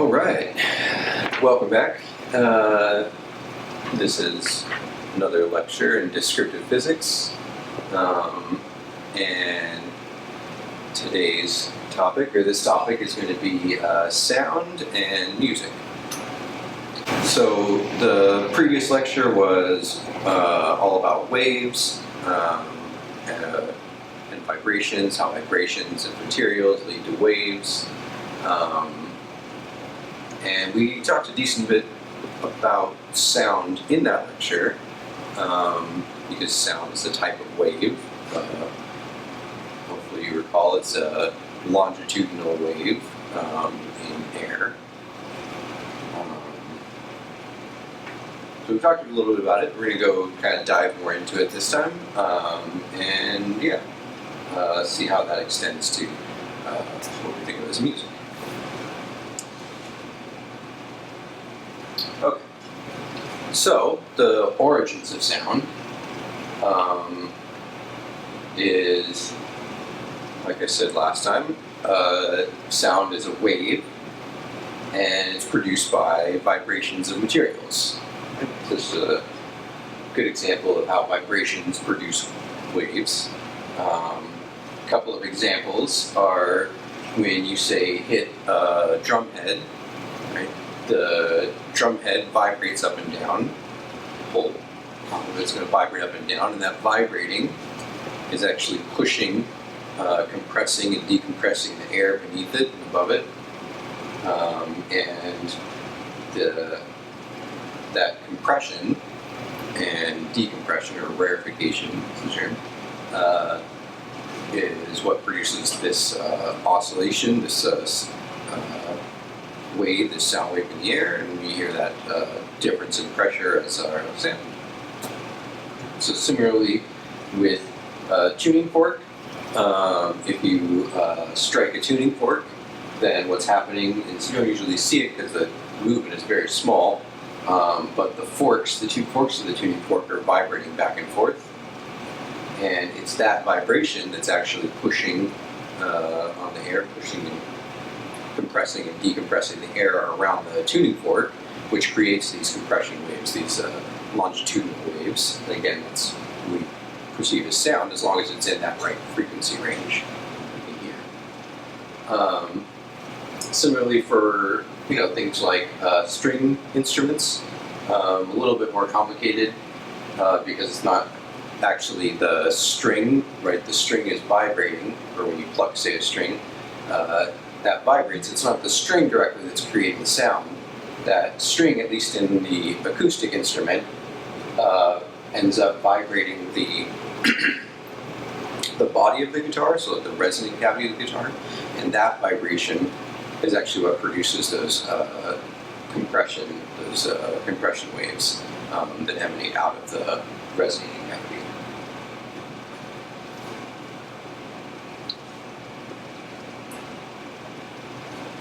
All right, welcome back. This is another lecture in Descriptive Physics, and today's topic, or this topic, is going to be sound and music. So the previous lecture was all about waves and vibrations, how vibrations of materials lead to waves. And we talked a decent bit about sound in that lecture, because sound is a type of wave. Hopefully you recall it's a longitudinal wave in air. So we talked a little bit about it. We're going to go kind of dive more into it this time, and yeah, see how that extends to what we think of as music. Okay, so the origins of sound is, like I said last time, sound is a wave, and it's produced by vibrations of materials. This is a good example of how vibrations produce waves. A couple of examples are when you say hit a drum head, right? The drum head vibrates up and down. The whole top of it's going to vibrate up and down, and that vibrating is actually pushing, compressing and decompressing the air beneath it and above it. And that compression and decompression, or rarefication is the term, is what produces this oscillation, this wave, this sound wave in the air, and we hear that difference in pressure as our sound. So similarly with a tuning fork, if you strike a tuning fork, then what's happening is you don't usually see it because the movement is very small, but the two forks of the tuning fork are vibrating back and forth, and it's that vibration that's actually pushing on the air, pushing and compressing and decompressing the air around the tuning fork, which creates these compression waves, these longitudinal waves. And again, that's what we perceive as sound, as long as it's in that right frequency range we can hear. Similarly for things like string instruments, a little bit more complicated because it's not actually the string, right? The string is vibrating, or when you pluck, say, a string, that vibrates. It's not the string directly that's creating the sound. That string, at least in the acoustic instrument, ends up vibrating the body of the guitar, so the resonant cavity of the guitar, and that vibration is actually what produces those compression waves that emanate out of the resonating cavity.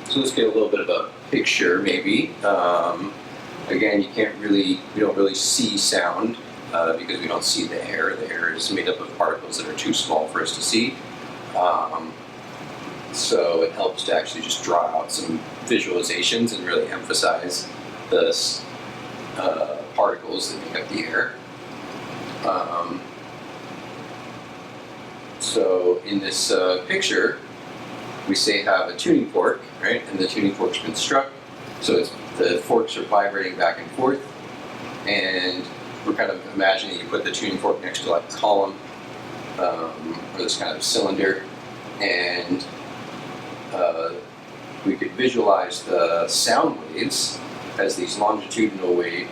So let's get a little bit of a picture, maybe. Again, we don't really see sound because we don't see the air. The air is made up of particles that are too small for us to see. So it helps to actually just draw out some visualizations and really emphasize the particles that make up the air. So in this picture, we say have a tuning fork, right? And the tuning fork's been struck, so the forks are vibrating back and forth, and we're kind of imagining you put the tuning fork next to like a column, or this kind of cylinder, and we could visualize the sound waves as this longitudinal wave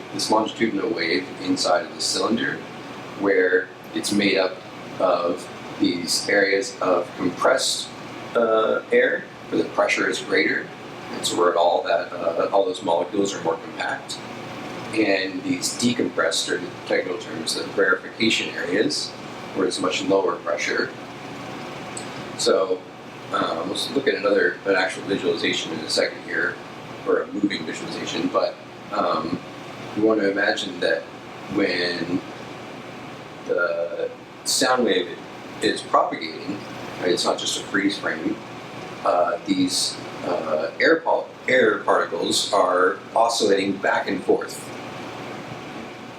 inside of the cylinder, where it's made up of these areas of compressed air, where the pressure is greater, and so where all those molecules are more compact, and these decompressed, or the technical terms, the rarefication areas, where it's much lower pressure. So let's look at an actual visualization in a second here, or a moving visualization, but we want to imagine that when the sound wave is propagating, right, it's not just a freeze frame, these air air particles are oscillating back and forth.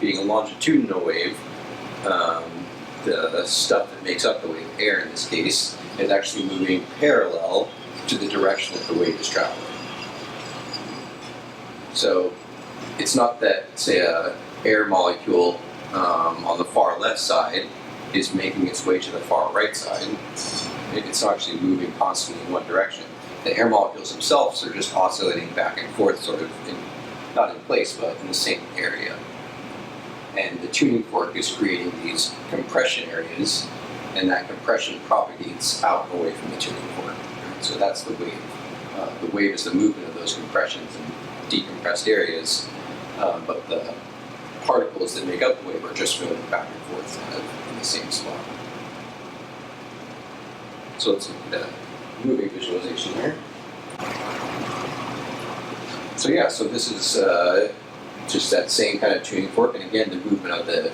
Being a longitudinal wave, the stuff that makes up the wave, air in this case, is actually moving parallel to the direction that the wave is traveling. So it's not that, say, a air molecule on the far left side is making its way to the far right side. It's actually moving constantly in one direction. The air molecules themselves are just oscillating back and forth, sort of, not in place, but in the same area. And the tuning fork is creating these compression areas, and that compression propagates out away from the tuning fork. So that's the wave. The wave is the movement of those compressions and decompressed areas, but the particles that make up the wave are just moving back and forth kind of in the same spot. So let's look at the moving visualization here. So yeah, so this is just that same kind of tuning fork, and again, the movement of the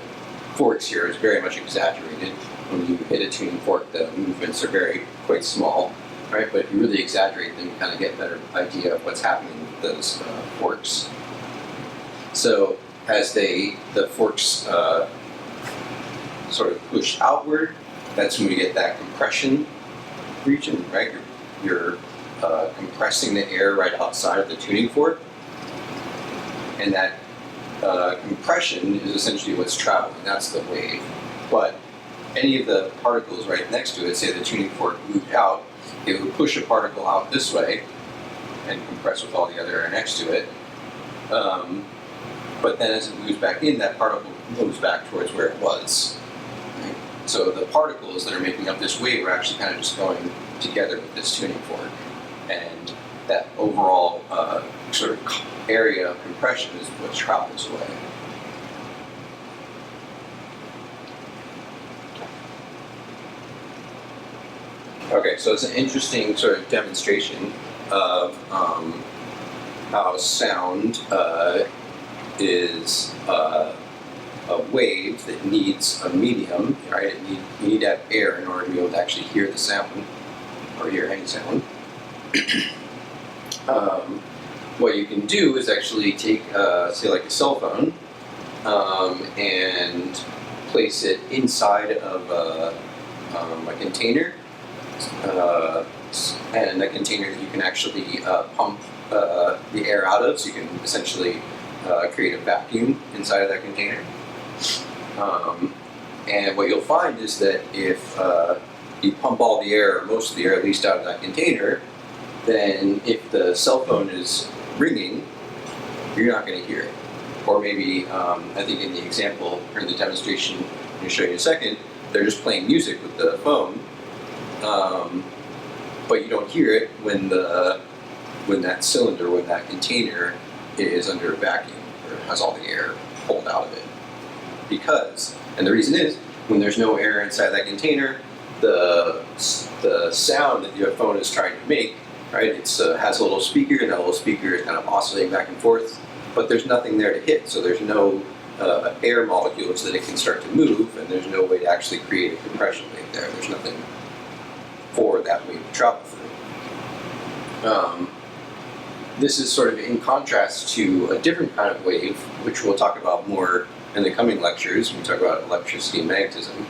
forks here is very much exaggerated. When you hit a tuning fork, the movements are quite small, right? But if you really exaggerate them, you kind of get a better idea of what's happening with those forks. So as the forks sort of push outward, that's when we get that compression region, right? You're compressing the air right outside of the tuning fork, and that compression is essentially what's traveling. That's the wave. But any of the particles right next to it, say the tuning fork moved out, it would push a particle out this way and compress with all the other air next to it. But then as it moves back in, that particle moves back towards where it was. Right? So the particles that are making up this wave are actually kind of just going together with this tuning fork. And that overall sort of area of compression is what travels away. Okay, so it's an interesting sort of demonstration of how sound is a wave that needs a medium, right? You need to have air in order to be able to actually hear the sound, or hear any sound. What you can do is actually take, say, like a cell phone, and place it inside of a container, and a container that you can actually pump the air out of, so you can essentially create a vacuum inside of that container. And what you'll find is that if you pump all the air, or most of the air at least, out of that container, then if the cell phone is ringing, you're not going to hear it. Or maybe, I think in the example, or in the demonstration I'm going to show you in a second, they're just playing music with the phone, but you don't hear it when that cylinder, when that container is under a vacuum, or has all the air pulled out of it. Because, and the reason is, when there's no air inside that container, the sound that your phone is trying to make, right, it has a little speaker, and that little speaker is kind of oscillating back and forth, but there's nothing there to hit, so there's no air molecules that it can start to move, and there's no way to actually create a compression wave there. There's nothing for that wave to travel through. This is sort of in contrast to a different kind of wave, which we'll talk about more in the coming lectures when we talk about electricity and magnetism,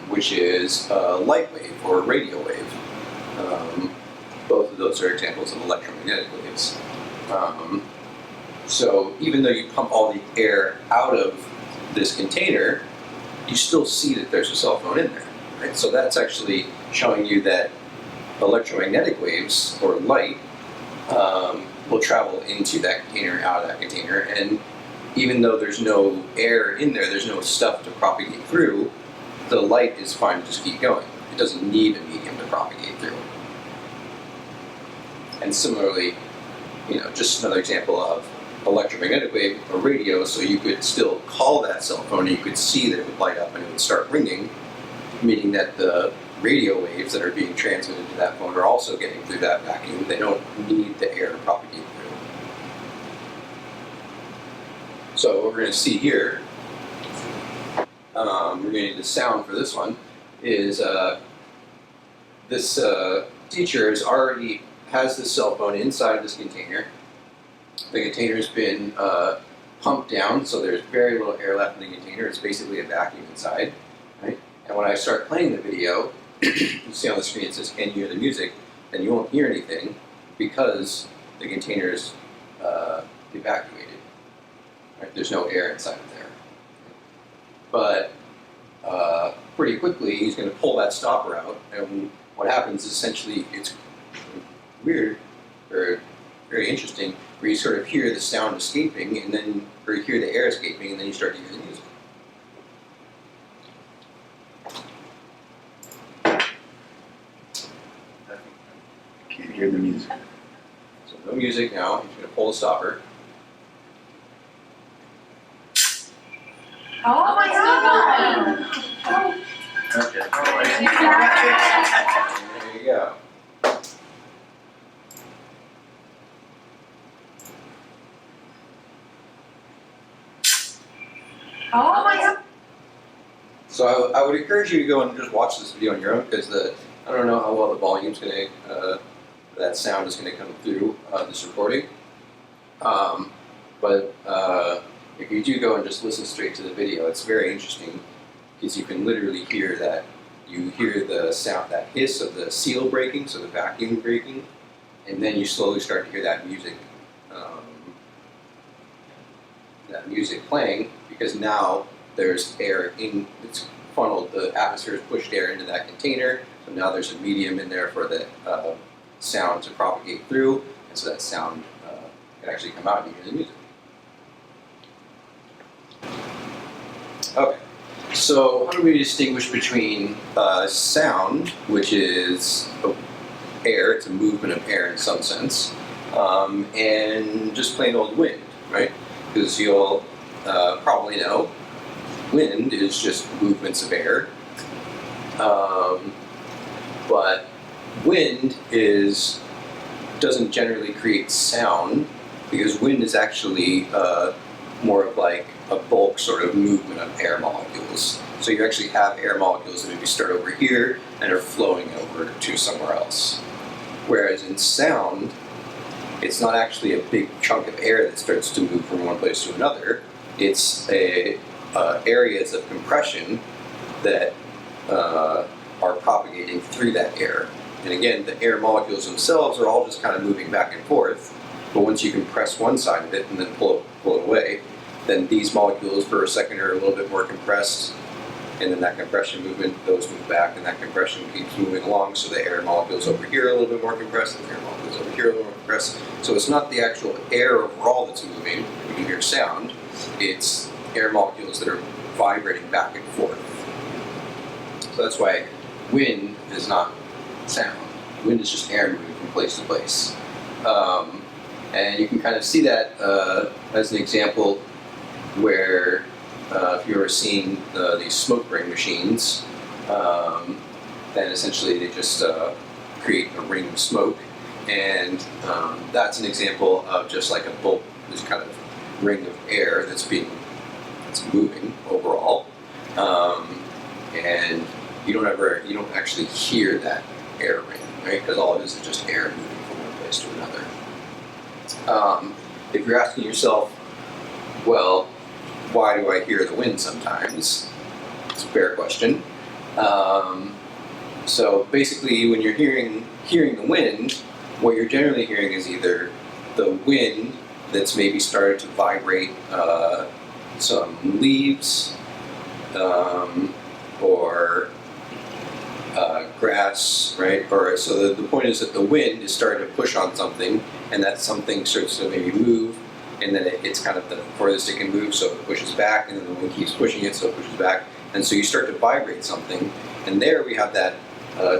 which is a light wave or a radio wave. Both of those are examples of electromagnetic waves. So even though you pump all the air out of this container, you still see that there's a cell phone in there. Right? So that's actually showing you that electromagnetic waves, or light, will travel into that container, out of that container, and even though there's no air in there, there's no stuff to propagate through, the light is fine to just keep going. It doesn't need a medium to propagate through. And similarly, just another example of electromagnetic wave, a radio, so you could still call that cell phone and you could see that it would light up and it would start ringing, meaning that the radio waves that are being transmitted to that phone are also getting through that vacuum. They don't need the air to propagate through. So what we're going to see here, we're going to need the sound for this one, is this teacher has already has this cell phone inside this container. The container's been pumped down, so there's very little air left in the container. It's basically a vacuum inside, right? And when I start playing the video, you see on the screen it says, "Can you hear the music?" And you won't hear anything because the container is evacuated. Right? There's no air inside of there. But pretty quickly, he's going to pull that stopper out, and what happens is essentially it's weird or very interesting, where you sort of hear the sound escaping, and then or you hear the air escaping, and then you start to hear the music. Can't hear the music. So no music now. He's going to pull the stopper. Oh my God! Okay. There you go. Oh my God! So I would encourage you to go and just watch this video on your own, because I don't know how well the volume's going to, that sound is going to come through this recording. But if you do go and just listen straight to the video, it's very interesting, because you can literally hear that. You hear the sound, that hiss of the seal breaking, so the vacuum breaking, and then you slowly start to hear that music playing, because now there's air in, it's funneled, the atmosphere has pushed air into that container, so now there's a medium in there for the sound to propagate through, and so that sound can actually come out and you hear the music. Okay, so how do we distinguish between sound, which is air, it's a movement of air in some sense, and just plain old wind, right? Because you'll probably know wind is just movements of air, but wind doesn't generally create sound, because wind is actually more of like a bulk sort of movement of air molecules. So you actually have air molecules that maybe start over here and are flowing over to somewhere else. Whereas in sound, it's not actually a big chunk of air that starts to move from one place to another. It's areas of compression that are propagating through that air. And again, the air molecules themselves are all just kind of moving back and forth. But once you compress one side of it and then pull it away, then these molecules for a second are a little bit more compressed, and then that compression movement, those move back, and that compression keeps moving along, so the air molecules over here are a little bit more compressed, and the air molecules over here are a little more compressed. So it's not the actual air overall that's moving, you can hear sound, it's air molecules that are vibrating back and forth. So that's why wind is not sound. Wind is just air moving from place to place. And you can kind of see that as an example where if you were seeing these smoke ring machines, then essentially they just create a ring of smoke, and that's an example of just like a bulk, this kind of ring of air that's moving overall, and you don't actually hear that air ring, right? Because all it is just air moving from one place to another. If you're asking yourself, well, why do I hear the wind sometimes? It's a fair question. So basically, when you're hearing the wind, what you're generally hearing is either the wind that's maybe started to vibrate some leaves, or grass, right? Or so the point is that the wind is starting to push on something, and that something starts to maybe move, and then it's kind of the furthest it can move, so it pushes back, and then the wind keeps pushing it, so it pushes back, and so you start to vibrate something, and there we have that,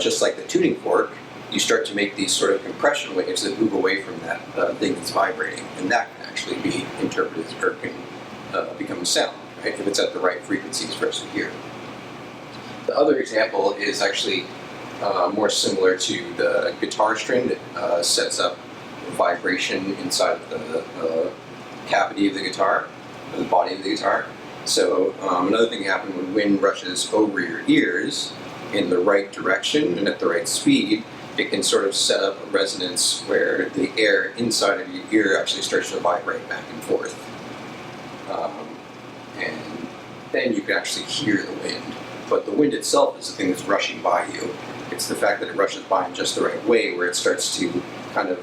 just like the tuning fork, you start to make these sort of compression waves that move away from that thing that's vibrating, and that can actually be interpreted or can become a sound, right? If it's at the right frequencies for us to hear. The other example is actually more similar to the guitar string that sets up vibration inside of the cavity of the guitar, or the body of the guitar. So another thing happens when wind rushes over your ears in the right direction and at the right speed it can sort of set up a resonance where the air inside of your ear actually starts to vibrate back and forth. And then you can actually hear the wind. But the wind itself is the thing that's rushing by you. It's the fact that it rushes by in just the right way where it starts to kind of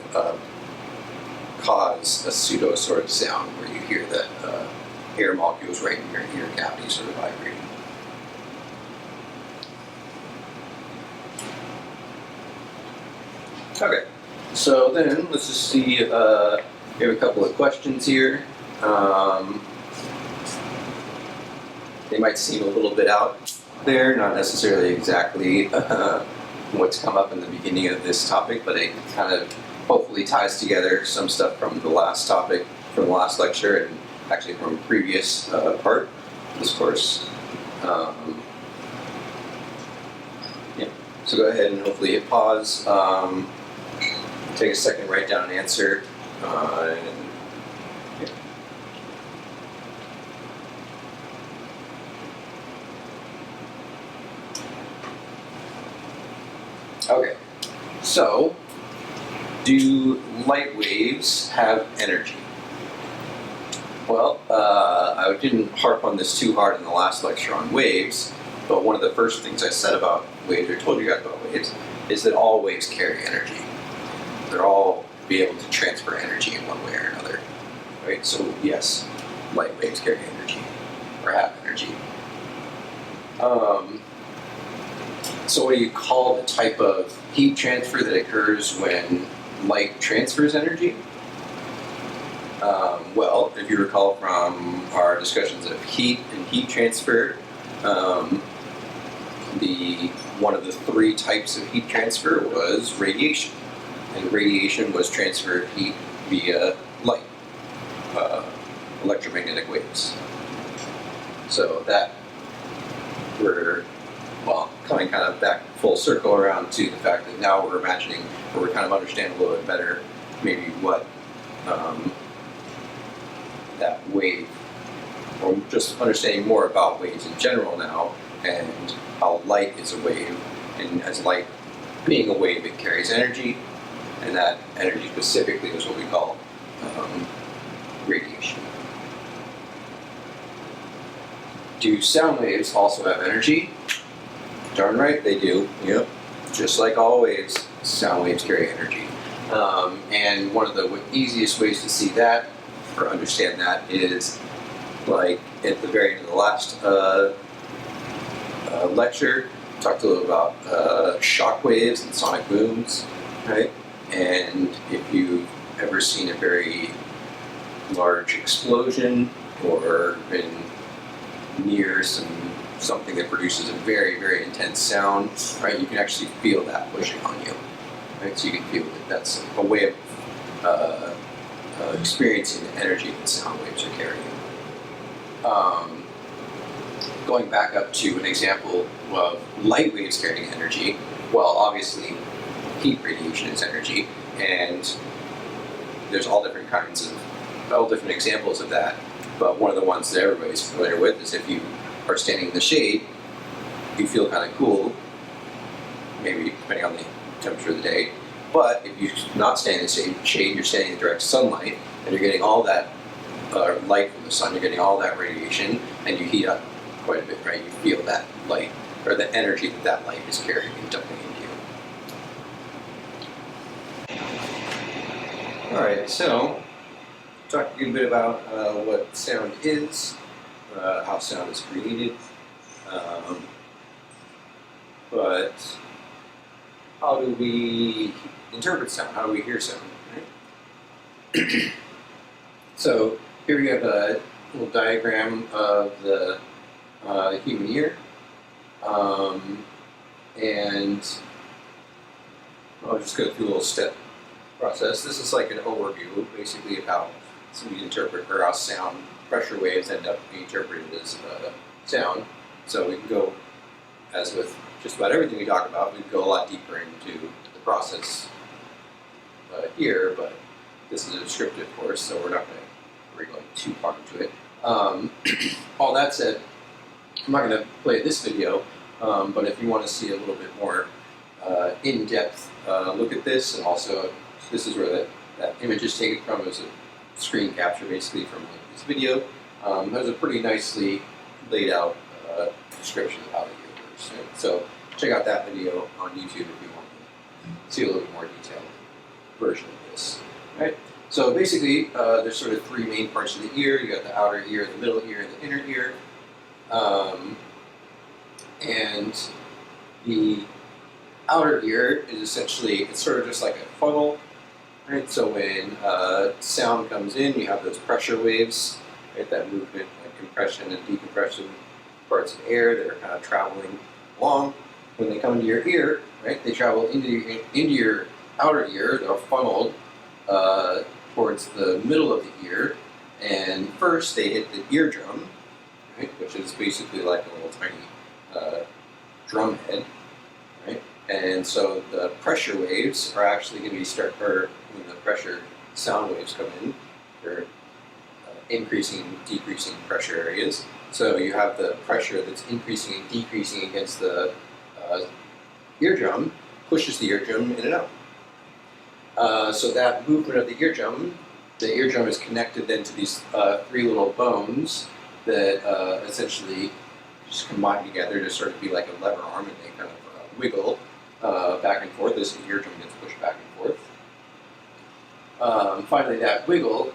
cause a pseudo sort of sound where you hear that air molecules right in your ear cavity sort of vibrating. Okay, so then let's just see, we have a couple of questions here. They might seem a little bit out there, not necessarily exactly what's come up in the beginning of this topic, but it kind of hopefully ties together some stuff from the last topic, from the last lecture, and actually from a previous part of this course. Yeah, so go ahead and hopefully hit pause. Take a second, write down an answer. Okay, so do light waves have energy? Well, I didn't harp on this too hard in the last lecture on waves, but one of the first things I said about waves, or told you guys about waves, is that all waves carry energy. They're all be able to transfer energy in one way or another, right? So yes, light waves carry energy, or have energy. So what do you call the type of heat transfer that occurs when light transfers energy? Well, if you recall from our discussions of heat and heat transfer, one of the three types of heat transfer was radiation. And radiation was transfer of heat via light, electromagnetic waves. So that we're, well, coming kind of back full circle around to the fact that now we're imagining, or we're kind of understanding a little bit better maybe what that wave, or just understanding more about waves in general now, and how light is a wave, and as light being a wave, it carries energy, and that energy specifically is what we call radiation. Do sound waves also have energy? Darn right they do. Yep. Just like all waves, sound waves carry energy. And one of the easiest ways to see that, or understand that, is like at the very end of the last lecture, talked a little about shock waves and sonic booms, right? And if you've ever seen a very large explosion or been near something that produces a very, very intense sound, right, you can actually feel that pushing on you, right? So you can feel that that's a way of experiencing the energy that sound waves are carrying. Going back up to an example of light waves carrying energy, well, obviously heat radiation is energy, and there's all different examples of that, but one of the ones that everybody's familiar with is if you are standing in the shade, you feel kind of cool, maybe depending on the temperature of the day, but if you're not standing in the shade, you're standing in direct sunlight, and you're getting all that light from the sun, you're getting all that radiation, and you heat up quite a bit, right? You feel that light, or the energy that that light is carrying and dumping into you. Alright, so, talk a bit about what sound is, how sound is created, but how do we interpret sound? How do we hear sound? Right? So here we have a little diagram of the human ear, and I'll just go through a little step process. This is like an overview, basically, of how we interpret, or how sound pressure waves end up being interpreted as sound. So we can go, as with just about everything we talk about, we can go a lot deeper into the process here, but this is a descriptive course, so we're not going to go too far into it. All that said, I'm not going to play this video, but if you want to see a little bit more in-depth look at this, and also this is where that image is taken from. It was a screen capture basically from this video. There's a pretty nicely laid out description of how the ear works. Right? So check out that video on YouTube if you want to see a little bit more detailed version of this. Right? So basically, there's sort of three main parts of the ear. You got the outer ear, the middle ear, and the inner ear. And the outer ear is essentially, it's sort of just like a funnel, right? So when sound comes in, you have those pressure waves, right? That movement, like compression and decompression parts of air that are kind of traveling along. When they come into your ear, right? They travel into your outer ear. They're funneled towards the middle of the ear, and first they hit the eardrum, right? Which is basically like a little tiny drum head, right? And so the pressure waves are actually going to be when the pressure sound waves come in, they're increasing, decreasing pressure areas. So you have the pressure that's increasing and decreasing against the eardrum, pushes the eardrum in and out. So that movement of the eardrum is connected then to these three little bones that essentially just combine together to sort of be like a lever arm, and they kind of wiggle back and forth as the eardrum gets pushed back and forth. Finally, that wiggle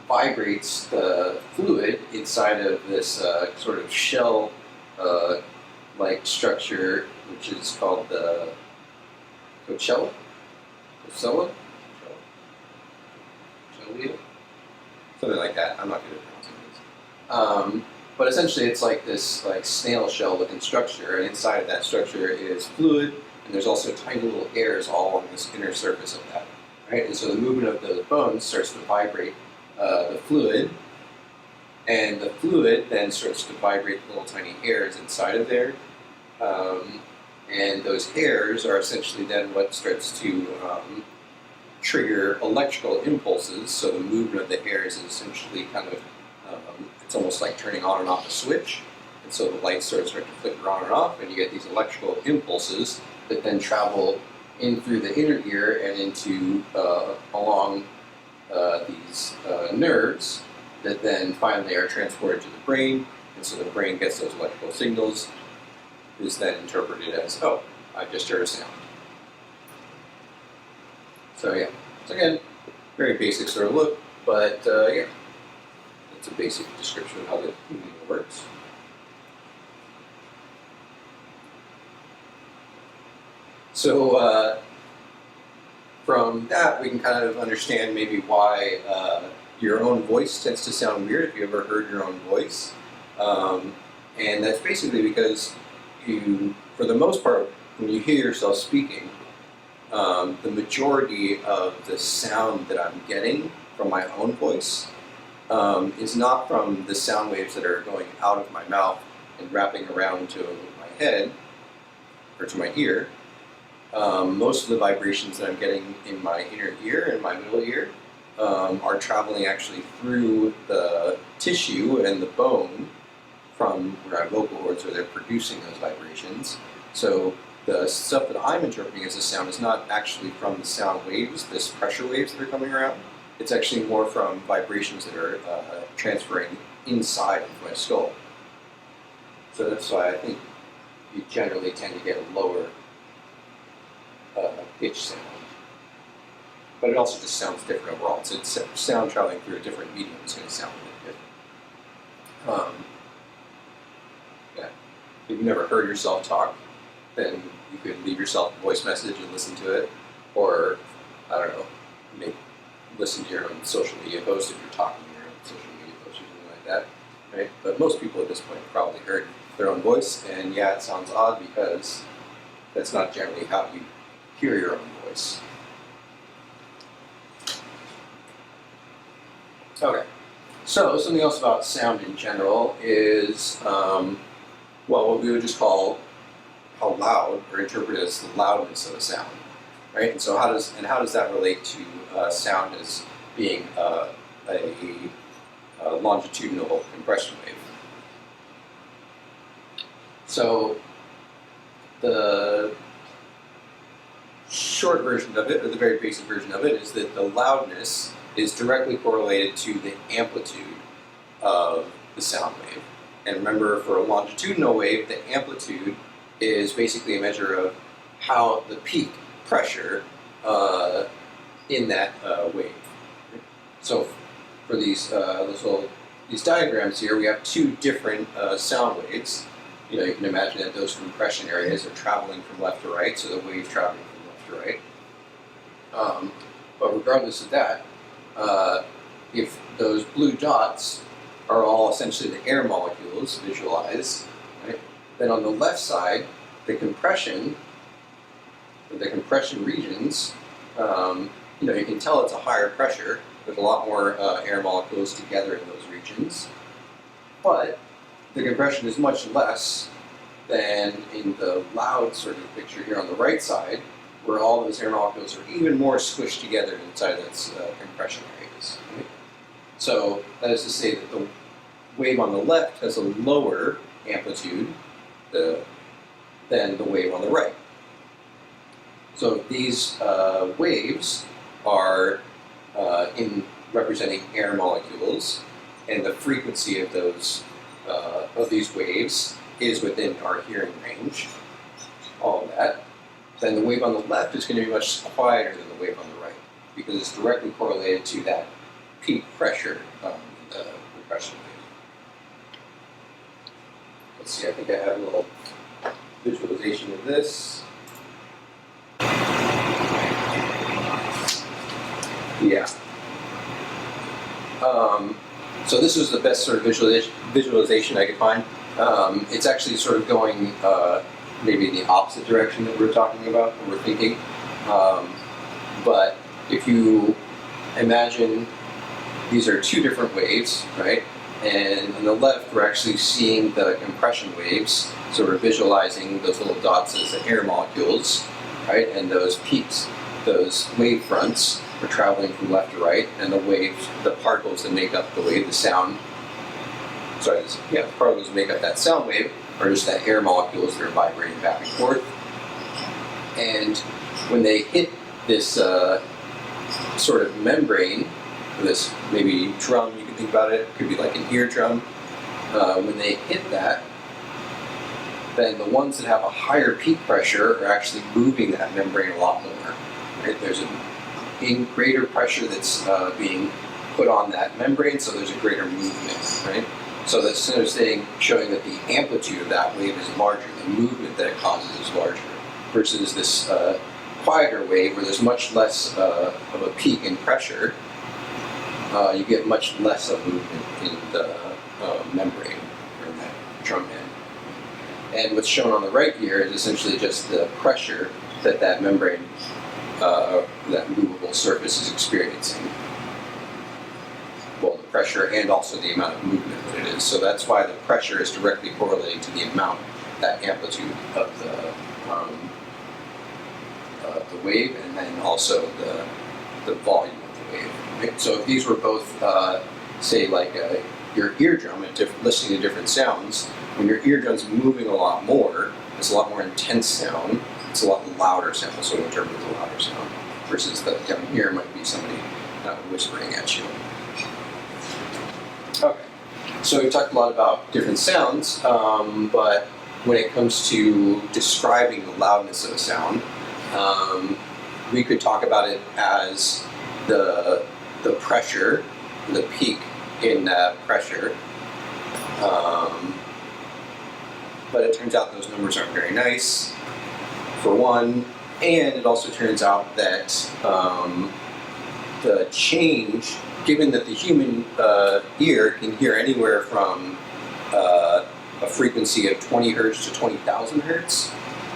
vibrates the fluid inside of this sort of shell-like structure, which is called the Coachella? Something like that. I'm not good at pronouncing this. But essentially, it's like this like snail shell-looking structure, and inside of that structure is fluid, and there's also tiny little hairs all on this inner surface of that. Right, and so the movement of the bones starts to vibrate the fluid, and the fluid then starts to vibrate the little tiny hairs inside of there. And those hairs are essentially then what starts to trigger electrical impulses. So the movement of the hairs is essentially kind of, it's almost like turning on and off a switch. And so the lights start to flicker on and off, and you get these electrical impulses that then travel in through the inner ear and into along these nerves that then finally are transported to the brain. And so the brain gets those electrical signals, is then interpreted as, oh, I just heard a sound. So yeah, so again, very basic sort of look, but yeah, it's a basic description of how the medium works. So from that, we can kind of understand maybe why your own voice tends to sound weird if you ever heard your own voice. And that's basically because you, for the most part, when you hear yourself speaking, the majority of the sound that I'm getting from my own voice is not from the sound waves that are going out of my mouth and wrapping around to my head or to my ear. Most of the vibrations that I'm getting in my inner ear and my middle ear are traveling actually through the tissue and the bone from where I have vocal cords, where they're producing those vibrations. So the stuff that I'm interpreting as a sound is not actually from the sound waves, this pressure waves that are coming around. It's actually more from vibrations that are transferring inside of my skull. So that's why I think you generally tend to get a lower pitch sound. But it also just sounds different overall. It's sound traveling through a different medium is going to sound a bit different. Yeah. If you've never heard yourself talk, then you could leave yourself a voice message and listen to it, or I don't know, maybe listen to your own social media post if you're talking to your own social media post or something like that, right? But most people at this point have probably heard their own voice, and yeah, it sounds odd because that's not generally how you hear your own voice. Okay, so something else about sound in general is, well, what we would just call how loud, or interpret as the loudness of a sound, right? And so how does that relate to sound as being a longitudinal compression wave? So the short version of it, or the very basic version of it, is that the loudness is directly correlated to the amplitude of the sound wave. And remember, for a longitudinal wave, the amplitude is basically a measure of how the peak pressure in that wave. So for these these diagrams here, we have two different sound waves. You know, you can imagine that those compression areas are traveling from left to right, so the wave's traveling from left to right. But regardless of that, if those blue dots are all essentially the air molecules visualized, right, then on the left side, the compression regions, you know, you can tell it's a higher pressure. There's a lot more air molecules together in those regions, but the compression is much less than in the loud sort of picture here on the right side, where all those air molecules are even more squished together inside those compression areas. Right? So that is to say that the wave on the left has a lower amplitude than the wave on the right. So these waves are in representing air molecules, and the frequency of these waves is within our hearing range. All of that. Then the wave on the left is going to be much quieter than the wave on the right, because it's directly correlated to that peak pressure in the compression wave. Let's see, I think I have a little visualization of this. Yeah. So this was the best sort of visualization I could find. It's actually sort of going maybe in the opposite direction that we're talking about, that we're thinking. But if you imagine these are two different waves, right? And on the left, we're actually seeing the compression waves. So we're visualizing those little dots as the air molecules, right? And those peaks, those wave fronts, are traveling from left to right, and the waves, the particles that make up the wave, the sound, the particles that make up that sound wave are just that air molecules that are vibrating back and forth. And when they hit this sort of membrane, this maybe drum, you can think about it could be like an eardrum. When they hit that, then the ones that have a higher peak pressure are actually moving that membrane a lot more. Right? There's a greater pressure that's being put on that membrane, so there's a greater movement, right? So that's sort of showing that the amplitude of that wave is larger, the movement that it causes is larger, versus this quieter wave where there's much less of a peak in pressure. You get much less of movement in the membrane, or in that drum head. And what's shown on the right here is essentially just the pressure that membrane, that movable surface is experiencing. Well, the pressure and also the amount of movement that it is. So that's why the pressure is directly correlating to the amount, that amplitude of the wave, and then also the volume of the wave. Right? So if these were both, say, like your eardrum and listening to different sounds, when your eardrum's moving a lot more, it's a lot more intense sound. It's a lot louder sound, so we interpret the louder sound, versus the down here might be somebody whispering at you. Okay, so we talked a lot about different sounds, but when it comes to describing the loudness of a sound, we could talk about it as the pressure, the peak in that pressure. But it turns out those numbers aren't very nice, for one, and it also turns out that the change, given that the human ear can hear anywhere from a frequency of 20 hertz to 20,000 hertz,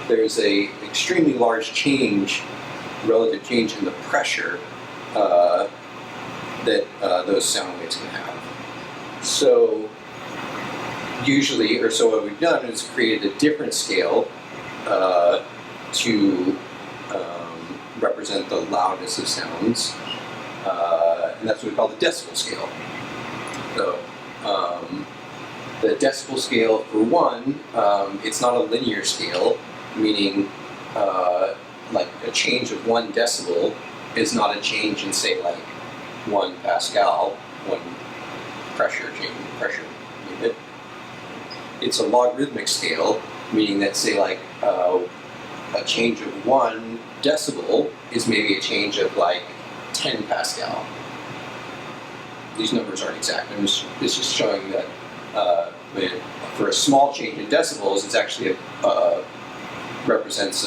there's a extremely large change, relative change in the pressure that those sound waves can have. So usually, or so what we've done is created a different scale to represent the loudness of sounds, and that's what we call the decibel scale. So the decibel scale, for one, it's not a linear scale. meaning like a change of 1 decibel is not a change in, say, like 1 Pascal, 1 pressure unit. It's a logarithmic scale, meaning that, say, like a change of 1 decibel is maybe a change of like 10 Pascal. These numbers aren't exact. It's just showing that for a small change in decibels, it's actually represents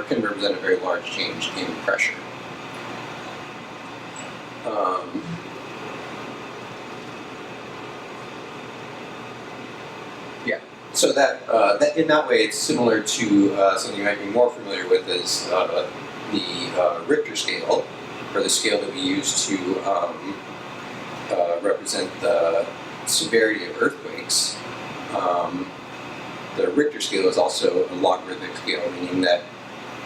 can represent a very large change in pressure. Yeah. So that in that way, it's similar to something you might be more familiar with as the Richter scale, or the scale that we use to represent the severity of earthquakes. The Richter scale is also a logarithmic scale, meaning that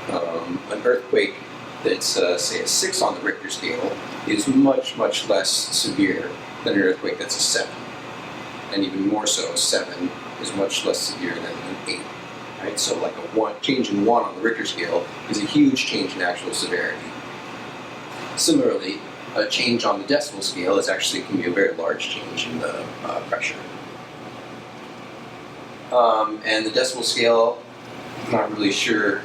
an earthquake that's, say, a 6 on the Richter scale is much, much less severe than an earthquake that's a 7. And even more so, a 7 is much less severe than an 8. Right? So like a change in 1 on the Richter scale is a huge change in actual severity. Similarly, a change on the decibel scale can be a very large change in the pressure. And the decibel scale, I'm not really sure.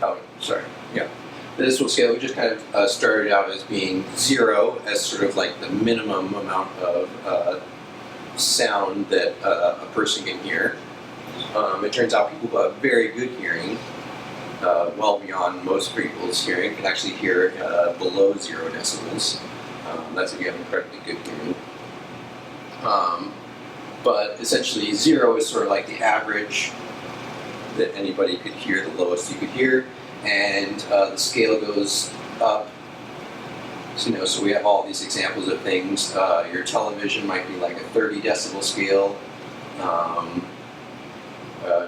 Oh, sorry. Yeah. The decibel scale, we just kind of started out as being 0 as sort of like the minimum amount of sound that a person can hear. It turns out people who have very good hearing, well beyond most people's hearing, can actually hear below 0 decibels. That's if you have incredibly good hearing. But essentially 0 is sort of like the average that anybody could hear, the lowest you could hear, and the scale goes up. So we have all these examples of things. Your television might be like a 30 decibel scale.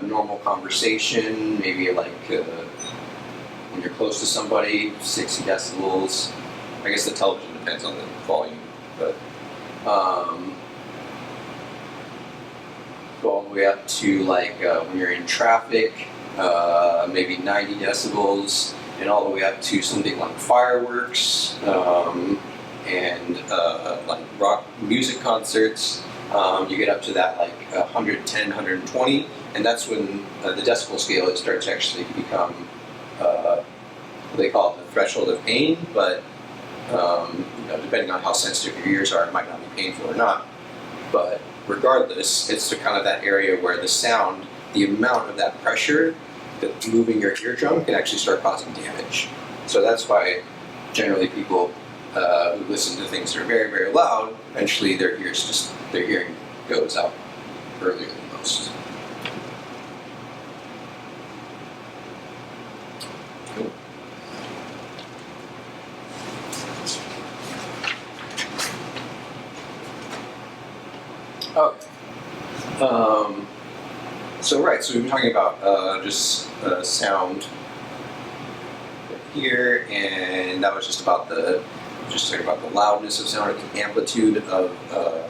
Normal conversation, maybe like when you're close to somebody, 60 decibels. I guess the television depends on the volume, but go all the way up to like when you're in traffic, maybe 90 decibels, and all the way up to something like fireworks and like rock music concerts. You get up to that like 110, 120, and that's when the decibel scale starts to actually become they call it the threshold of pain, but depending on how sensitive your ears are, it might not be painful or not. But regardless, it's kind of that area where the sound, the amount of that pressure that's moving your eardrum can actually start causing damage. So that's why generally people who listen to things that are very, very loud, eventually their hearing goes out earlier than most. Cool. Okay. So we've been talking about just sound here, and that was just talking about the loudness of sound, or the amplitude of the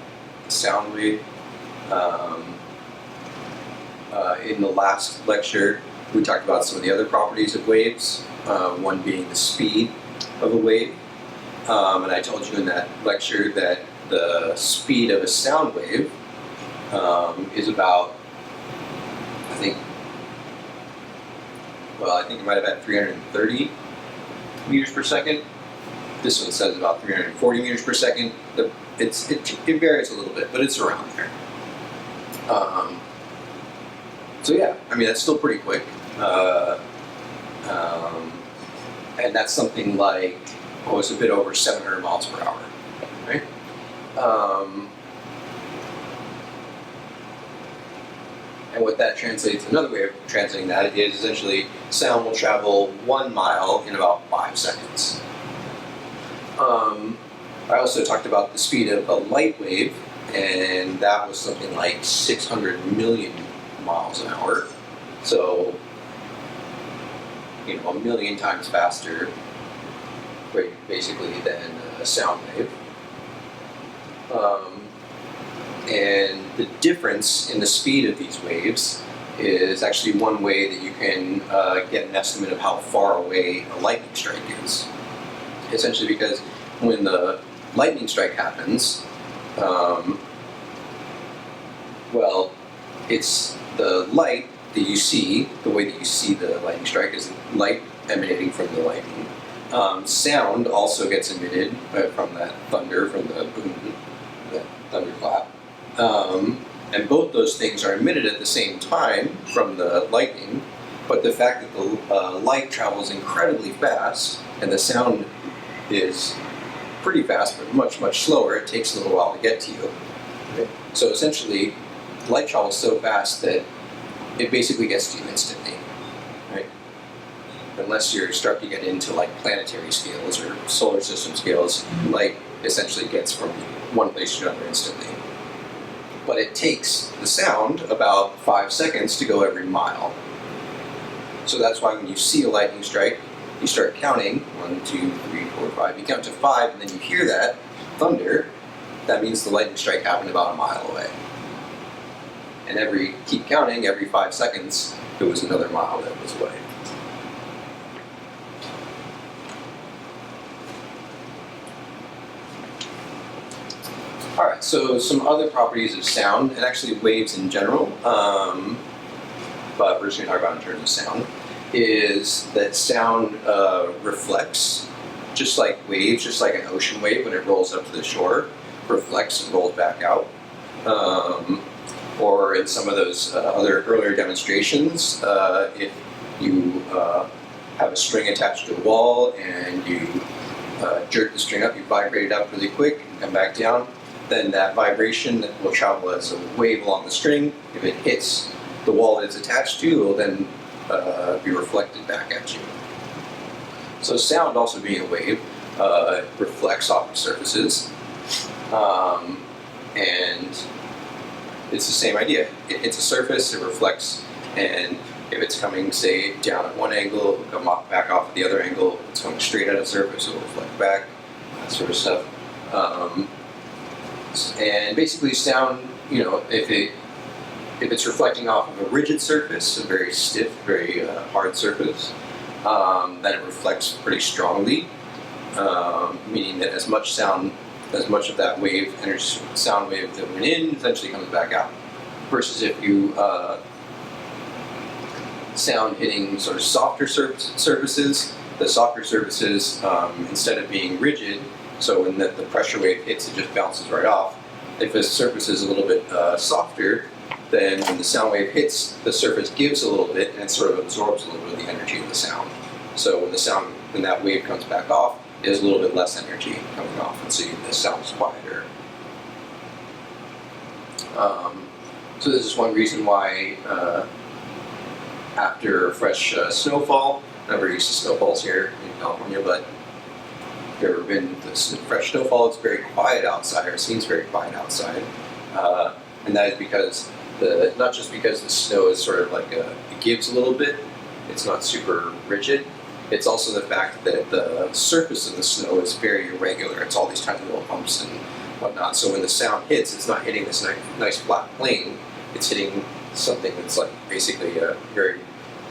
sound wave. In the last lecture, we talked about some of the other properties of waves, one being the speed of a wave. And I told you in that lecture that the speed of a sound wave is about, I think it might have had 330 meters per second. This one says about 340 meters per second. It varies a little bit, but it's around there. So yeah, I mean, that's still pretty quick. And that's something like, it's a bit over 700 miles per hour, right? And what that translates, another way of translating that is essentially sound will travel 1 mile in about 5 seconds. I also talked about the speed of a light wave, and that was something like 600 million miles an hour. So, a million times faster, basically, than a sound wave. And the difference in the speed of these waves is actually one way that you can get an estimate of how far away a lightning strike is. Essentially because when the lightning strike happens, well, it's the light that you see, the way that you see the lightning strike is light emanating from the lightning. Sound also gets emitted from that thunder, from the boom, that thunderclap. And both those things are emitted at the same time from the lightning, but the fact that the light travels incredibly fast and the sound is pretty fast but much, much slower, it takes a little while to get to you. Okay? So essentially, light travels so fast that it basically gets to you instantly. Right? Unless you start to get into like planetary scales or solar system scales, light essentially gets from one place to another instantly. But it takes the sound about 5 seconds to go every mile. So that's why when you see a lightning strike, you start counting 1, 2, 3, 4, 5. You count to 5, and then you hear that thunder. That means the lightning strike happened about a mile away. And keep counting, every 5 seconds, it was another mile that was away. Alright, so some other properties of sound, and actually waves in general, but we're just going to talk about in terms of sound, is that sound reflects, just like waves, just like an ocean wave when it rolls up to the shore, reflects and rolls back out. Or in some of those other earlier demonstrations, if you have a string attached to a wall and you jerk the string up, you vibrate it up really quick and come back down, then that vibration will travel as a wave along the string. If it hits the wall that it's attached to, it will then be reflected back at you. So sound, also being a wave, reflects off of surfaces. And it's the same idea. It hits a surface, it reflects, and if it's coming, say, down at one angle, it'll come back off at the other angle. If it's coming straight at a surface, it'll reflect back, that sort of stuff. And basically sound, if it's reflecting off of a rigid surface, a very stiff, very hard surface, then it reflects pretty strongly, meaning that as much of that wave, sound wave that went in, essentially comes back out. Versus if you sound hitting sort of softer surfaces, the softer surfaces, instead of being rigid, so when the pressure wave hits, it just bounces right off. If a surface is a little bit softer, then when the sound wave hits, the surface gives a little bit and it sort of absorbs a little bit of the energy of the sound. So when that wave comes back off, there's a little bit less energy coming off, and so the sound's quieter. So this is one reason why after fresh snowfall, I'm very used to snowfalls here in California, but if you've ever been to fresh snowfall, it's very quiet outside, or it seems very quiet outside. And that is because not just because the snow is sort of like it gives a little bit, it's not super rigid. It's also the fact that the surface of the snow is very irregular. It's all these tiny little bumps and whatnot. So when the sound hits, it's not hitting this nice flat plane. It's hitting something that's like basically a very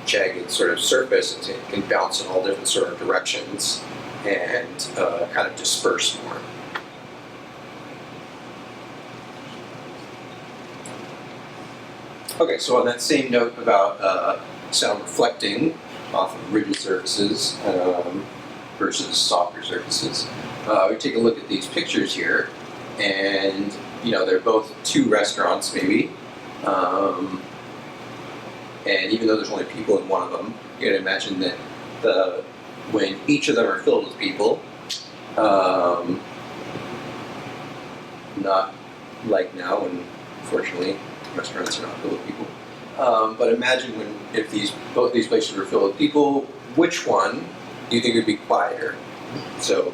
jagged sort of surface, and it can bounce in all different sort of directions and kind of disperse more. Okay, so on that same note about sound reflecting off of rigid surfaces versus softer surfaces, we take a look at these pictures here, and they're both two restaurants maybe, and even though there's only people in one of them, you can imagine that when each of them are filled with people, not like now when unfortunately restaurants are not filled with people. But imagine if both these places were filled with people, which one do you think would be quieter? So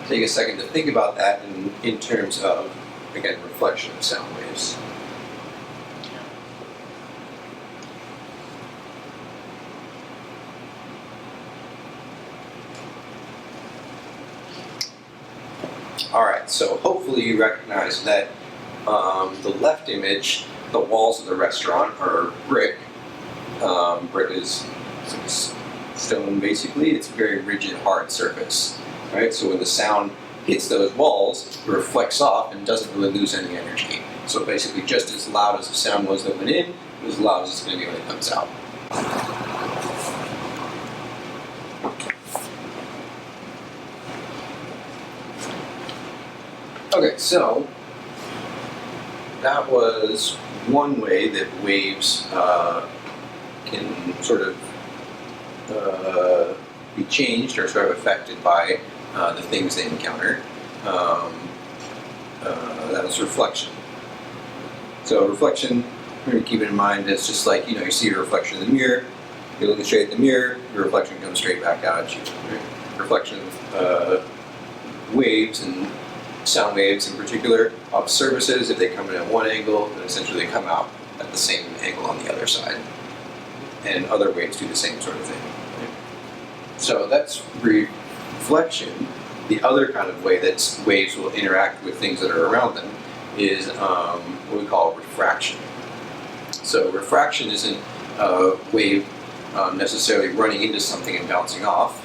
take a second to think about that in terms of, again, reflection of sound waves. Alright, so hopefully you recognize that The left image, the walls of the restaurant are brick. Brick is stone basically. It's a very rigid, hard surface, right? So when the sound hits those walls, it reflects off and doesn't really lose any energy. So basically just as loud as the sound was that went in, as loud as it's going to be when it comes out. Okay, so that was one way that waves can sort of be changed or sort of affected by the things they encounter. That was reflection. So reflection, maybe keep it in mind, it's just like, you see your reflection in the mirror, you're looking straight at the mirror, your reflection comes straight back out at you. Right? Reflection of waves and sound waves in particular off surfaces, if they come in at one angle, then essentially they come out at the same angle on the other side. And other waves do the same sort of thing. Right? So that's reflection. The other kind of way that waves will interact with things that are around them is what we call refraction. So refraction isn't a wave necessarily running into something and bouncing off.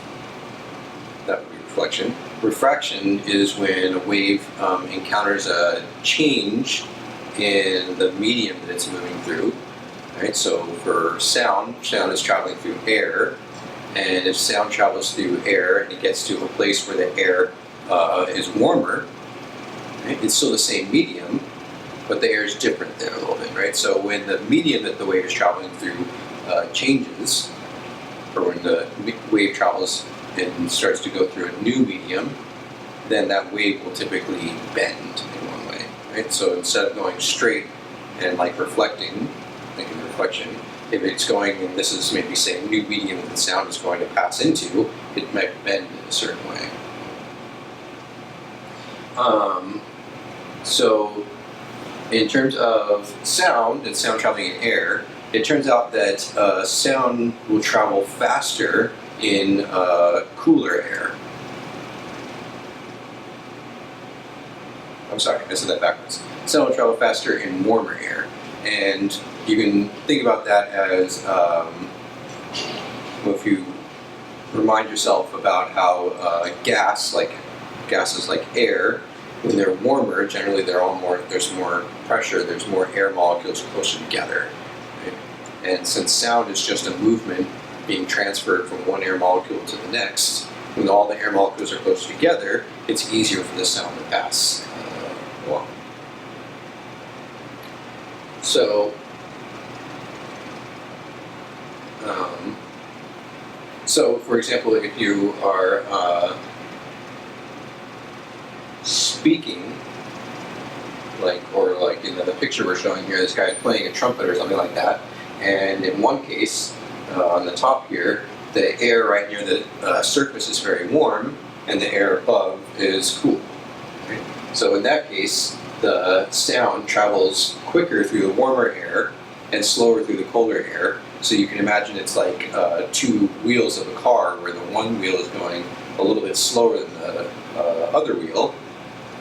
That would be reflection. Refraction is when a wave encounters a change in the medium that it's moving through. Right? So for sound is traveling through air, and if sound travels through air and it gets to a place where the air is warmer, right? It's still the same medium, but the air is different there a little bit, right? So when the medium that the wave is traveling through changes, or when the wave travels and starts to go through a new medium, then that wave will typically bend in one way, right? So instead of going straight and like reflecting, like in reflection, if it's going, and this is maybe say a new medium that the sound is going to pass into, it might bend in a certain way. So in terms of sound and sound traveling in air, it turns out that sound will travel faster in cooler air. I'm sorry, I said that backwards. Sound will travel faster in warmer air. And you can think about that as if you remind yourself about how gases like air, when they're warmer, generally there's more pressure, there's more air molecules closer together. Right? And since sound is just a movement being transferred from one air molecule to the next, when all the air molecules are close together, it's easier for the sound to pass along. So for example, if you are speaking, or in the picture we're showing here, this guy is playing a trumpet or something like that, and in one case, on the top here, the air right near the surface is very warm, and the air above is cool. Right? So in that case, the sound travels quicker through the warmer air and slower through the colder air. So you can imagine it's like two wheels of a car, where the one wheel is going a little bit slower than the other wheel.